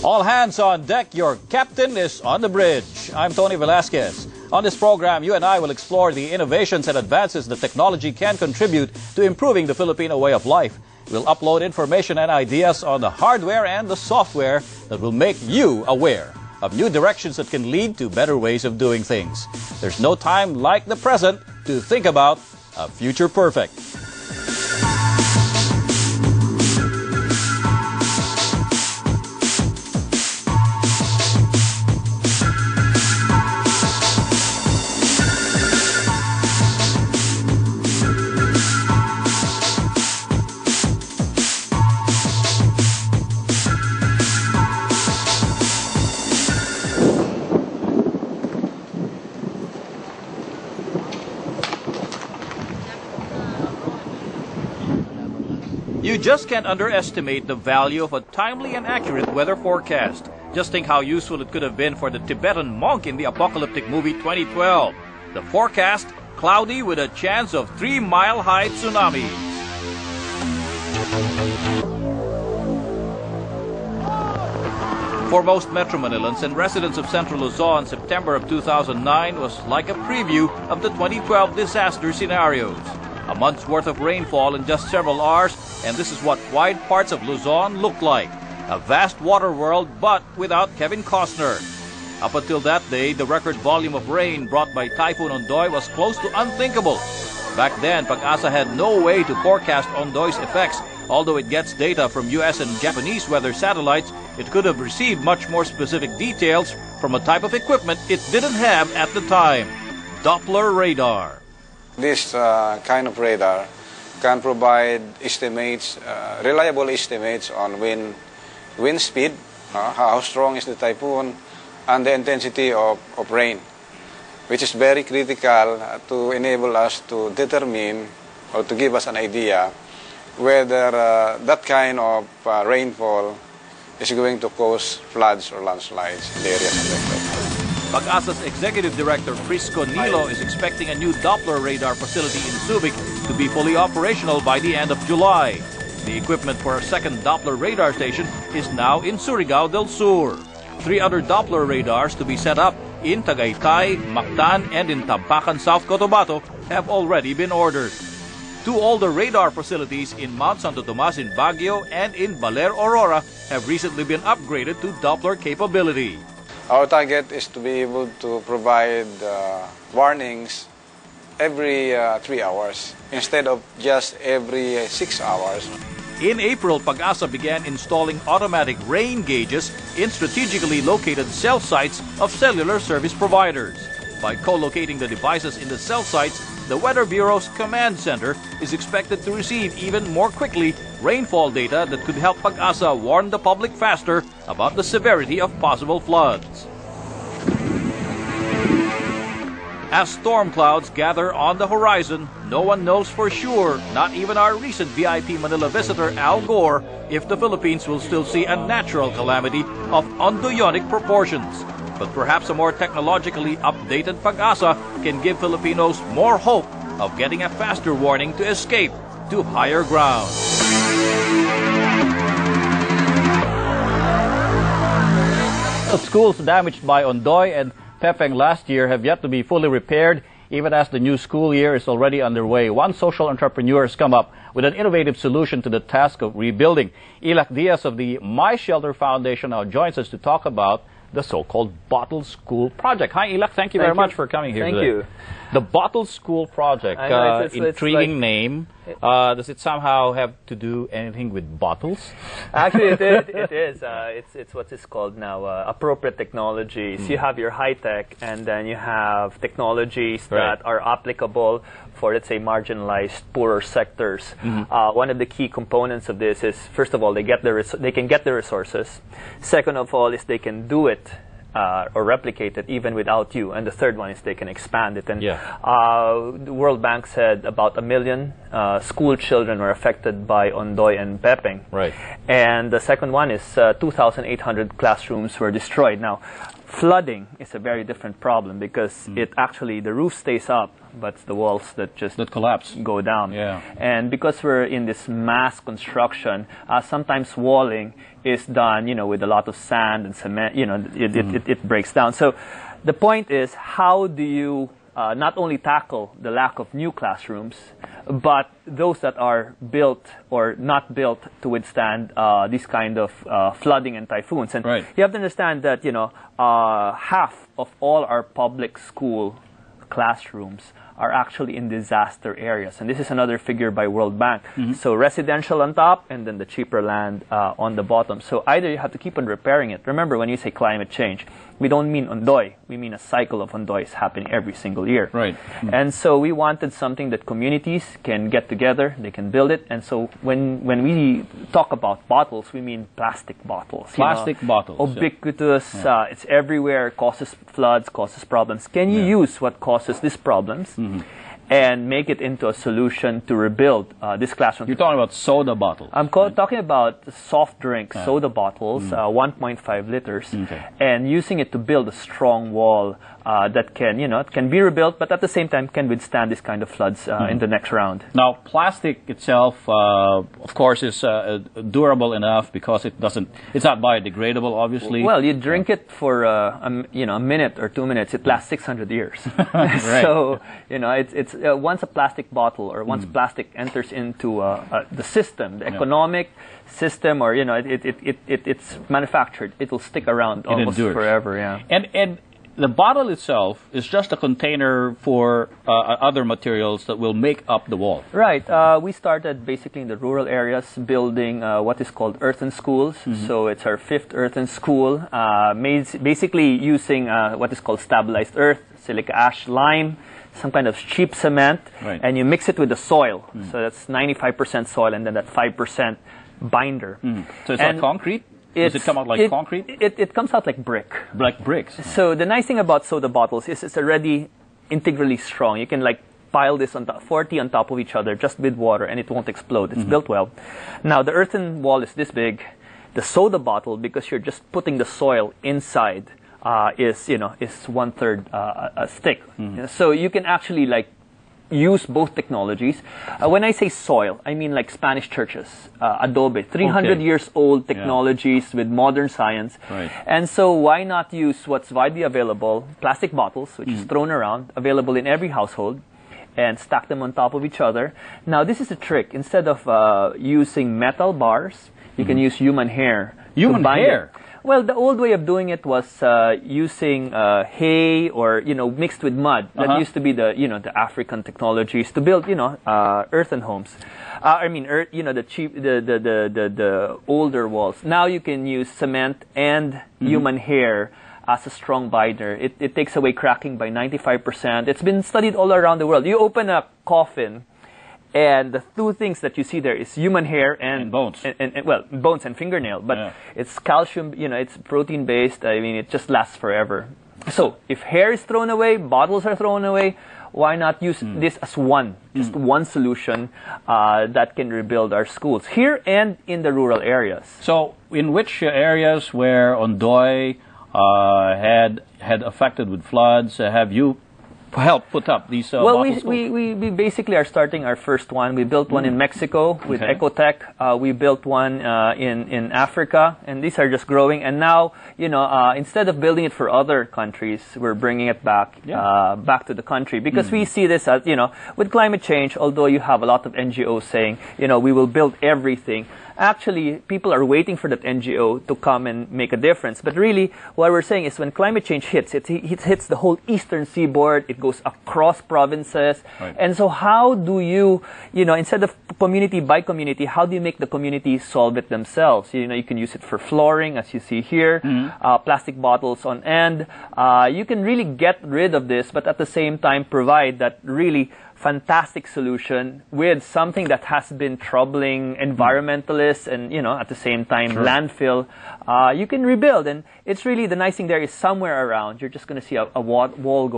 All hands on deck, your captain is on the bridge. I'm Tony Velasquez. On this program, you and I will explore the innovations and advances that technology can contribute to improving the Filipino way of life. We'll upload information and ideas on the hardware and the software that will make you aware of new directions that can lead to better ways of doing things. There's no time like the present to think about a future perfect. You just can't underestimate the value of a timely and accurate weather forecast. Just think how useful it could have been for the Tibetan monk in the apocalyptic movie 2012. The forecast, cloudy with a chance of 3-mile-high tsunamis. For most Metro Manilans and residents of Central Luzon, September of 2009 was like a preview of the 2012 disaster scenarios. A month's worth of rainfall in just several hours, and this is what wide parts of Luzon look like. A vast water world, but without Kevin Costner. Up until that day, the record volume of rain brought by Typhoon Ondoy was close to unthinkable. Back then, Pag-asa had no way to forecast Ondoy's effects. Although it gets data from US and Japanese weather satellites, it could have received much more specific details from a type of equipment it didn't have at the time: Doppler radar. This kind of radar can provide estimates, reliable estimates on wind speed, how strong is the typhoon, and the intensity of rain, which is very critical to enable us to determine or to give us an idea whether that kind of rainfall is going to cause floods or landslides in the areas affected. Pag-asa's Executive Director Prisco Nilo is expecting a new Doppler radar facility in Subic to be fully operational by the end of July. The equipment for a second Doppler radar station is now in Surigao del Sur. 3 other Doppler radars to be set up in Tagaytay, Mactan, and in Tampakan, South Cotabato have already been ordered. 2 older radar facilities in Mount Santo Tomas in Baguio and in Baler, Aurora have recently been upgraded to Doppler capability. Our target is to be able to provide warnings every 3 hours instead of just every 6 hours. In April, Pag-asa began installing automatic rain gauges in strategically located cell sites of cellular service providers. By co-locating the devices in the cell sites, the Weather Bureau's command center is expected to receive even more quickly rainfall data that could help Pag-asa warn the public faster about the severity of possible floods. As storm clouds gather on the horizon, no one knows for sure, not even our recent VIP Manila visitor Al Gore, if the Philippines will still see a natural calamity of Ondoyonic proportions. But perhaps a more technologically updated Pag-asa can give Filipinos more hope of getting a faster warning to escape to higher ground. Schools damaged by Ondoy and Pepeng last year have yet to be fully repaired, even as the new school year is already underway. One social entrepreneur has come up with an innovative solution to the task of rebuilding. Illac Diaz of the My Shelter Foundation now joins us to talk about the so-called Bottle School Project. Hi, Illac. Thank you very much for coming here today. Thank you. The Bottle School Project, intriguing name. Does it somehow have to do anything with bottles? Actually, it is. It's what is called now appropriate technologies. You have your high-tech, and then you have technologies that are applicable for, let's say, marginalized, poorer sectors. One of the key components of this is, first of all, they can get the resources. Second of all, is they can do it or replicate it even without you. And the third one is they can expand it. And the World Bank said about 1 million school children were affected by Ondoy and Pepeng. Right. And the second one is 2,800 classrooms were destroyed. Now, Flooding is a very different problem because the roof stays up, but it's the walls that collapse, go down. Yeah. And because we're in this mass construction, sometimes walling is done, with a lot of sand and cement. It breaks down. So the point is, how do you not only tackle the lack of new classrooms, but those that are built or not built to withstand these kind of flooding and typhoons. And right. you have to understand that, half of all our public school classrooms are actually in disaster areas. And this is another figure by World Bank. So residential on top and then the cheaper land on the bottom. So either you have to keep on repairing it. Remember, when you say climate change, we don't mean Ondoy. We mean a cycle of Ondoys happening every single year. Right. And so we wanted something that communities can get together, they can build it. And so when we talk about bottles, we mean plastic bottles. Plastic bottles. Ubiquitous, it's everywhere, causes floods, causes problems. Can you use what causes these problems and make it into a solution to rebuild this classroom? You're talking about soda bottles. I'm talking about soft drink soda bottles, 1.5 liters, and using it to build a strong wall that can, it can be rebuilt, but at the same time can withstand this kind of floods in the next round. Now, plastic itself, of course, is durable enough because it's not biodegradable, obviously. Well, you drink it for a minute or 2 minutes, it lasts 600 years. Right. So, it's once a plastic bottle or once plastic enters into the system, the economic system, or it's manufactured, it will stick around almost forever. Yeah. And the bottle itself is just a container for other materials that will make up the wall. Right. We started basically in the rural areas building what is called earthen schools. So it's our 5th earthen school, basically using what is called stabilized earth, silica ash, lime, some kind of cheap cement, and you mix it with the soil. So that's 95% soil and then that 5% binder. So it's like concrete? Does it come out like concrete? It comes out like brick. Like bricks. So the nice thing about soda bottles is it's already integrally strong. You can pile this on top, 40 on top of each other just with water and it won't explode. It's built well. Now the earthen wall is this big. The soda bottle, because you're just putting the soil inside, is 1/3 a stick. So you can actually use both technologies. When I say soil, I mean like Spanish churches, adobe, 300 years old technologies with modern science. Right. And so why not use what's widely available, plastic bottles, which is thrown around, available in every household, and stack them on top of each other. Now this is a trick. Instead of using metal bars, you can use human hair. Human hair? Well, the old way of doing it was using hay or mixed with mud. That used to be the the African technologies to build earthen homes. The older walls. Now you can use cement and human hair as a strong binder. It takes away cracking by 95%. It's been studied all around the world. You open a coffin, and the two things that you see there is human hair and bones. And bones and fingernail. But it's calcium, it's protein based. I mean, it just lasts forever. So if hair is thrown away, bottles are thrown away, why not use this as just one solution that can rebuild our schools here and in the rural areas? So in which areas where Ondoy had affected with floods, have you help put up these well, we basically are starting our first one. We built one in Mexico with Ecotech. We built one in Africa, and these are just growing. And now, instead of building it for other countries, we're bringing it back back to the country because we see this as, with climate change, although you have a lot of NGOs saying, we will build everything. Actually, people are waiting for that NGO to come and make a difference. But really, what we're saying is when climate change hits, it hits the whole eastern seaboard. It goes across provinces. Right. And so how do you, instead of community by community, how do you make the community solve it themselves? You can use it for flooring, as you see here, plastic bottles on end. You can really get rid of this, but at the same time provide that really fantastic solution with something that has been troubling environmentalists and, at the same time, landfill. You can rebuild. And it's really the nice thing there is somewhere around, you're just going to see a wall go